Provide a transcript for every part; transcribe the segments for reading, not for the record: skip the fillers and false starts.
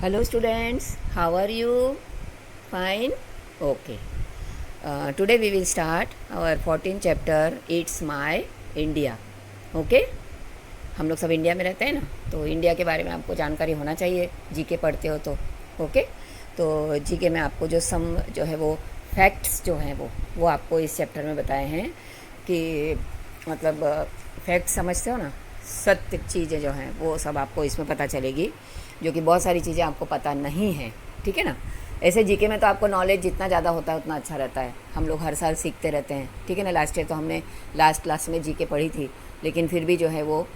Hello students, how are you? Fine? Okay. Today we will start our 14th chapter, It's My India. Okay? हम लोग सब India में रहते हैं ना, तो इंडिया के बारे में आपको जानकारी होना चाहिए, जीके पढ़ते हो तो. ओके? तो जीके में आपको जो है वो फैक्ट्स जो हैं वो आपको इस चैप्टर में बताए हैं कि मतलब फैक्ट समझते हो ना, सत्य चीज़ें जो हैं वो सब आपको इसमें पता चलेगी, जो कि बहुत सारी चीज़ें आपको पता नहीं हैं. ठीक है ना. ऐसे जीके में तो आपको नॉलेज जितना ज़्यादा होता है उतना अच्छा रहता है. हम लोग हर साल सीखते रहते हैं. ठीक है ना. लास्ट ईयर तो हमने लास्ट क्लास में जीके पढ़ी थी, लेकिन फिर भी जो है वो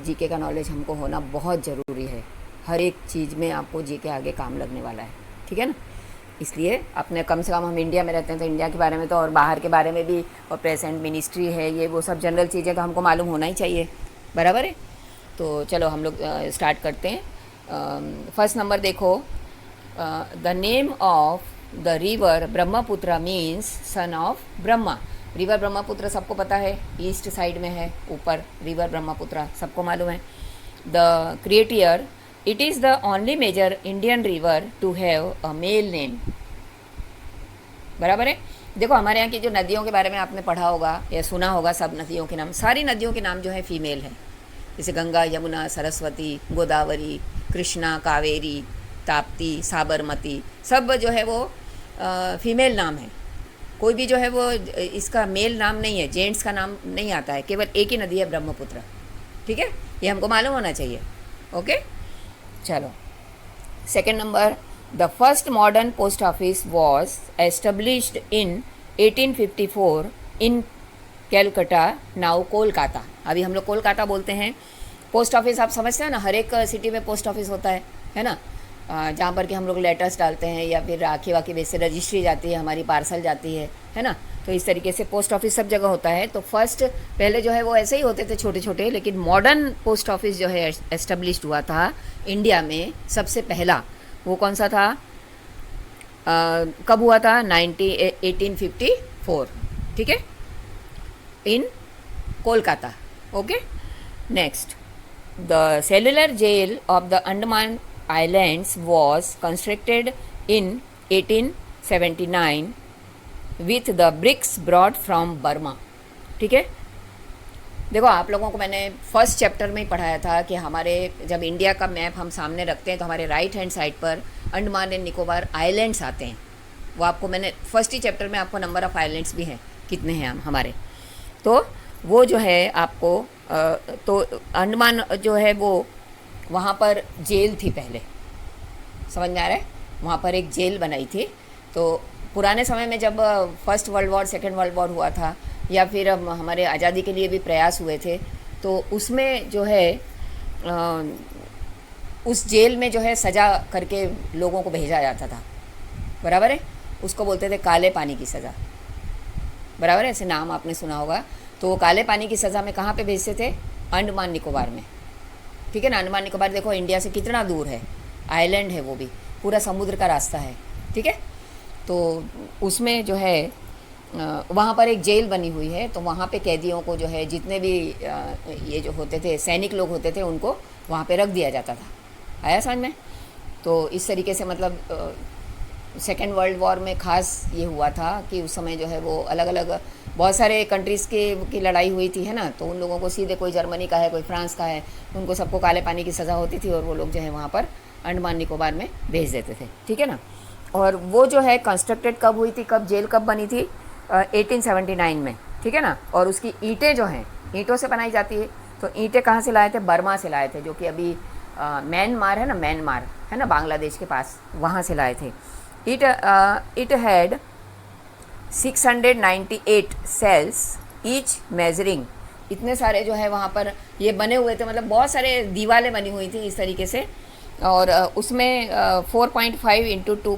जीके का नॉलेज हमको होना बहुत ज़रूरी है. हर एक चीज़ में आपको जीके आगे काम लगने वाला है. ठीक है ना. इसलिए अपने कम से कम हम इंडिया में रहते हैं तो इंडिया के बारे में तो, और बाहर के बारे में भी, और प्रेजेंट मिनिस्ट्री है, ये वो सब जनरल चीज़ें तो हमको मालूम होना ही चाहिए. बराबर है. तो चलो हम लोग स्टार्ट करते हैं. फर्स्ट नंबर देखो. The name of the river Brahmaputra means son of Brahma. River Brahmaputra सबको पता है, ईस्ट साइड में है ऊपर रिवर ब्रह्मपुत्र, सबको मालूम है. द क्रिएटियर, it is the only major Indian river to have a male name. बराबर है. देखो हमारे यहाँ की जो नदियों के बारे में आपने पढ़ा होगा या सुना होगा, सब नदियों के नाम, सारी नदियों के नाम जो है फीमेल है. जैसे गंगा, यमुना, सरस्वती, गोदावरी, कृष्णा, कावेरी, ताप्ती, साबरमती, सब जो है वो फीमेल नाम है. कोई भी जो है वो इसका मेल नाम नहीं है, जेंट्स का नाम नहीं आता है. केवल एक ही नदी है, ब्रह्मपुत्र. ठीक है. ये हमको मालूम होना चाहिए. ओके. चलो second number. The first modern post office was established in 1854 in Calcutta, now Kolkata. अभी हम लोग कोलकाता बोलते हैं. पोस्ट ऑफिस आप समझते हैं ना, हर एक सिटी में पोस्ट ऑफिस होता है ना. जहाँ पर कि हम लोग लेटर्स डालते हैं या फिर राखी वाखी बेस से रजिस्ट्री जाती है, हमारी पार्सल जाती है ना. तो इस तरीके से पोस्ट ऑफिस सब जगह होता है. तो फर्स्ट पहले जो है वो ऐसे ही होते थे छोटे छोटे, लेकिन मॉडर्न पोस्ट ऑफिस जो है एस्टेब्लिश्ड हुआ था इंडिया में सबसे पहला. वो कौन सा था, कब हुआ था, 1854. ठीक है. In Kolkata. Okay. Next. The cellular jail of the Andaman islands was constructed in 1879 with the bricks brought from Burma. ठीक है. देखो आप लोगों को मैंने फर्स्ट चैप्टर में ही पढ़ाया था कि हमारे जब इंडिया का मैप हम सामने रखते हैं तो हमारे राइट हैंड साइड पर अंडमान एंड निकोबार आइलैंड्स आते हैं. वो आपको मैंने फर्स्ट ही चैप्टर में आपको नंबर ऑफ़ आइलैंड्स भी हैं, कितने हैं हम हमारे. तो वो जो है आपको तो अंडमान जो है वो वहाँ पर जेल थी पहले. समझ में आ रहा है. वहाँ पर एक जेल बनाई थी. तो पुराने समय में जब first world war, second world war हुआ था, या फिर हमारे आज़ादी के लिए भी प्रयास हुए थे, तो उसमें जो है उस जेल में जो है सज़ा करके लोगों को भेजा जाता था. बराबर है. उसको बोलते थे काले पानी की सज़ा. बराबर है. ऐसे नाम आपने सुना होगा. तो काले पानी की सज़ा में कहाँ पे भेजते थे, अंडमान निकोबार में. ठीक है ना. अंडमान निकोबार देखो इंडिया से कितना दूर है, आइलैंड है वो भी, पूरा समुद्र का रास्ता है. ठीक है. तो उसमें जो है वहाँ पर एक जेल बनी हुई है. तो वहाँ पे कैदियों को जो है जितने भी ये जो होते थे सैनिक लोग होते थे उनको वहाँ पे रख दिया जाता था. आया समझ में. तो इस तरीके से मतलब सेकेंड वर्ल्ड वॉर में ख़ास ये हुआ था कि उस समय जो है वो अलग अलग बहुत सारे कंट्रीज़ की लड़ाई हुई थी, है ना. तो उन लोगों को सीधे, कोई जर्मनी का है, कोई फ्रांस का है, उनको सबको काले पानी की सज़ा होती थी और वो लोग जो है वहाँ पर अंडमान निकोबार में भेज देते थे. ठीक है ना. और वो जो है कंस्ट्रक्टेड कब हुई थी, कब जेल कब बनी थी, 1879 में. ठीक है ना. और उसकी ईंटें जो हैं ईंटों से बनाई जाती है. तो ईंटें कहाँ से लाए थे, बर्मा से लाए थे, जो कि अभी म्यांमार है ना, म्यांमार है ना, बांग्लादेश के पास, वहाँ से लाए थे. It had 698 cells each measuring. इतने सारे जो है वहाँ पर ये बने हुए थे, मतलब बहुत सारे दीवारें बनी हुई थी इस तरीके से. और उसमें 4.5 इंटू 2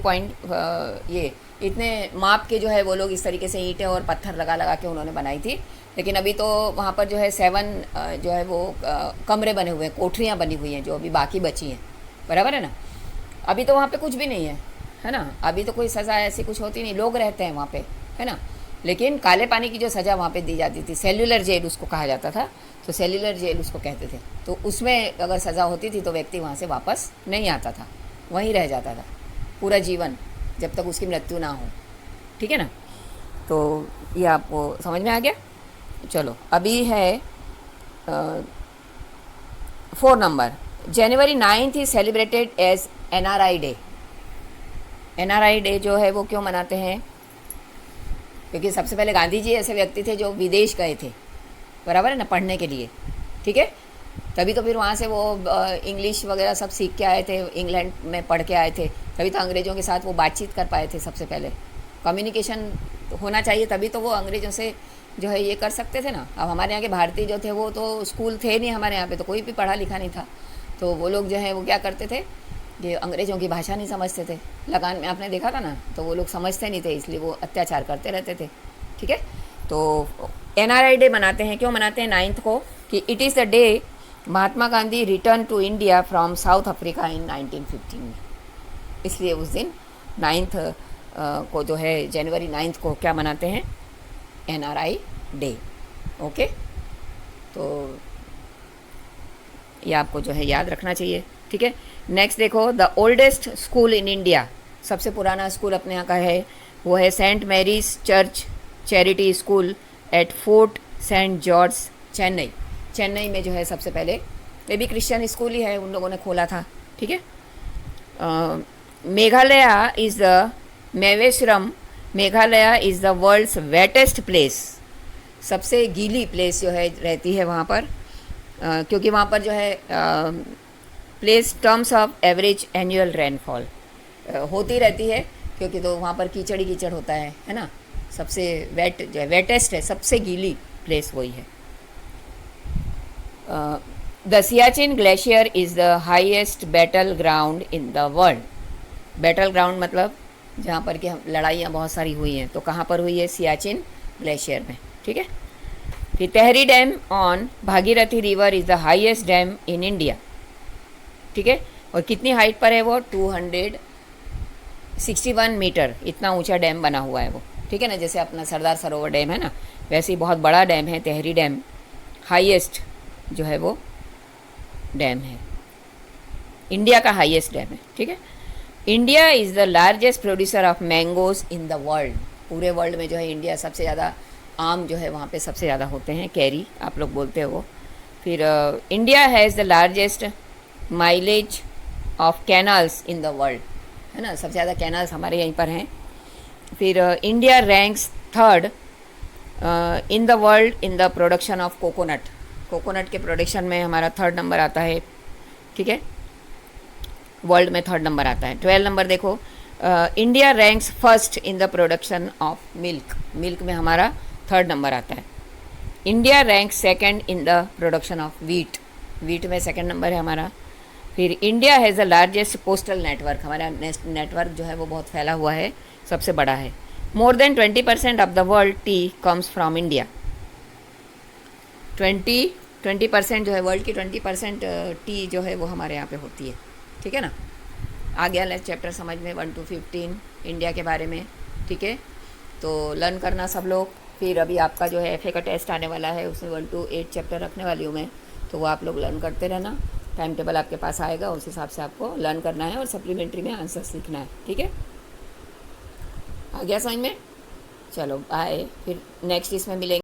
ये इतने माप के जो है वो लोग इस तरीके से ईंटें और पत्थर लगा लगा के उन्होंने बनाई थी. लेकिन अभी तो वहाँ पर जो है 7 जो है वो कमरे बने हुए हैं, कोठरियाँ बनी हुई हैं जो अभी बाकी बची हैं. बराबर है ना. अभी तो वहाँ पे कुछ भी नहीं है ना. अभी तो कोई सज़ा ऐसी कुछ होती नहीं, लोग रहते हैं वहाँ पे, है ना. लेकिन काले पानी की जो सज़ा वहाँ पे दी जाती थी, सेल्युलर जेल उसको कहा जाता था. तो सेल्युलर जेल उसको कहते थे. तो उसमें अगर सज़ा होती थी तो व्यक्ति वहाँ से वापस नहीं आता था. वहीं रह जाता था पूरा जीवन, जब तक उसकी मृत्यु ना हो। ठीक है ना। तो ये आपको समझ में आ गया। चलो अभी है 4 number. January 9 is celebrated as NRI day. NRI day जो है वो क्यों मनाते हैं? क्योंकि सबसे पहले गांधी जी ऐसे व्यक्ति थे जो विदेश गए थे, बराबर है ना, पढ़ने के लिए। ठीक है। तभी तो फिर वहाँ से वो इंग्लिश वगैरह सब सीख के आए थे, इंग्लैंड में पढ़ के आए थे, तभी तो अंग्रेज़ों के साथ वो बातचीत कर पाए थे। सबसे पहले कम्युनिकेशन होना चाहिए, तभी तो वो अंग्रेज़ों से जो है ये कर सकते थे ना। अब हमारे यहाँ के भारतीय जो थे वो तो स्कूल थे नहीं, हमारे यहाँ पे तो कोई भी पढ़ा लिखा नहीं था। तो वो लोग जो है वो क्या करते थे, ये अंग्रेज़ों की भाषा नहीं समझते थे। लगान में आपने देखा था ना, तो वो लोग समझते नहीं थे, इसलिए वो अत्याचार करते रहते थे। ठीक है। तो NRI डे मनाते हैं, क्यों मनाते हैं 9 को? कि it is the day Mahatma Gandhi return to India from South Africa in 1915 में। इसलिए उस दिन 9 को जो है जनवरी 9 को क्या मनाते हैं? NRI day. ओके। तो ये आपको जो है याद रखना चाहिए। ठीक है। नेक्स्ट देखो, the oldest school in India. सबसे पुराना स्कूल अपने यहाँ का है वो है Saint Mary's church charity school at Fort Saint George, Chennai. Chennai में जो है सबसे पहले, ये भी क्रिश्चियन स्कूल ही है, उन लोगों ने खोला था। ठीक है। Meghalaya is the Mawsynram, Meghalaya is the world's wettest place. सबसे गीली प्लेस जो है रहती है वहाँ पर, क्योंकि वहाँ पर जो है place terms of average annual rainfall होती रहती है, क्योंकि तो वहाँ पर कीचड़ ही कीचड़ होता है ना। सबसे वेट जो है, वेटेस्ट है, सबसे गीली प्लेस वही है। The Siachen glacier is the highest battle ground in the world. Battle ground मतलब जहाँ पर कि हम लड़ाइयाँ बहुत सारी हुई हैं, तो कहाँ पर हुई है? सियाचिन ग्लेशियर में। ठीक है। फिर Tehri dam on Bhagirathi river is the highest dam in India. ठीक है। और कितनी हाइट पर है वो? 261 मीटर, इतना ऊंचा डैम बना हुआ है वो। ठीक है ना। जैसे अपना सरदार सरोवर डैम है ना, वैसे ही बहुत बड़ा डैम है तेहरी डैम, हाईएस्ट जो है वो डैम है, इंडिया का हाईएस्ट डैम है। ठीक है। India is the largest producer of mangoes in the world. पूरे वर्ल्ड में जो है इंडिया सबसे ज़्यादा, आम जो है वहाँ पे सबसे ज़्यादा होते हैं, कैरी आप लोग बोलते हो वो। फिर India has the largest mileage of canals in the world, है ना, सबसे ज़्यादा कैनाल्स हमारे यहीं पर हैं। फिर India ranks 3rd in the world in the production of coconut. Coconut के प्रोडक्शन में हमारा 3rd नंबर आता है। ठीक है। वर्ल्ड में 3rd नंबर आता है। 12 नंबर देखो, India ranks 1st in the production of milk. Milk में हमारा 3rd नंबर आता है। India ranks 2nd in the production of wheat. Wheat में 2nd नंबर है हमारा। फिर India has the largest postal network. हमारा नेटवर्क जो है वो बहुत फैला हुआ है, सबसे बड़ा है। More than 20% of the world T comes from India. 20% जो है वर्ल्ड की 20% टी जो है वो हमारे यहाँ पे होती है। ठीक है ना। आ गया लेक्चर चैप्टर समझ में 1 to 15 इंडिया के बारे में। ठीक है। तो लर्न करना सब लोग। फिर अभी आपका जो है FA का टेस्ट आने वाला है, उसमें 1 to 8 चैप्टर रखने वाली हूँ मैं, तो वो आप लोग लर्न करते रहना। टाइम टेबल आपके पास आएगा, उस हिसाब से आपको लर्न करना है और सप्लीमेंट्री में आंसर्स लिखना है। ठीक है। आ गया समझ में? चलो बाय, फिर नेक्स्ट इसमें मिलेंगे।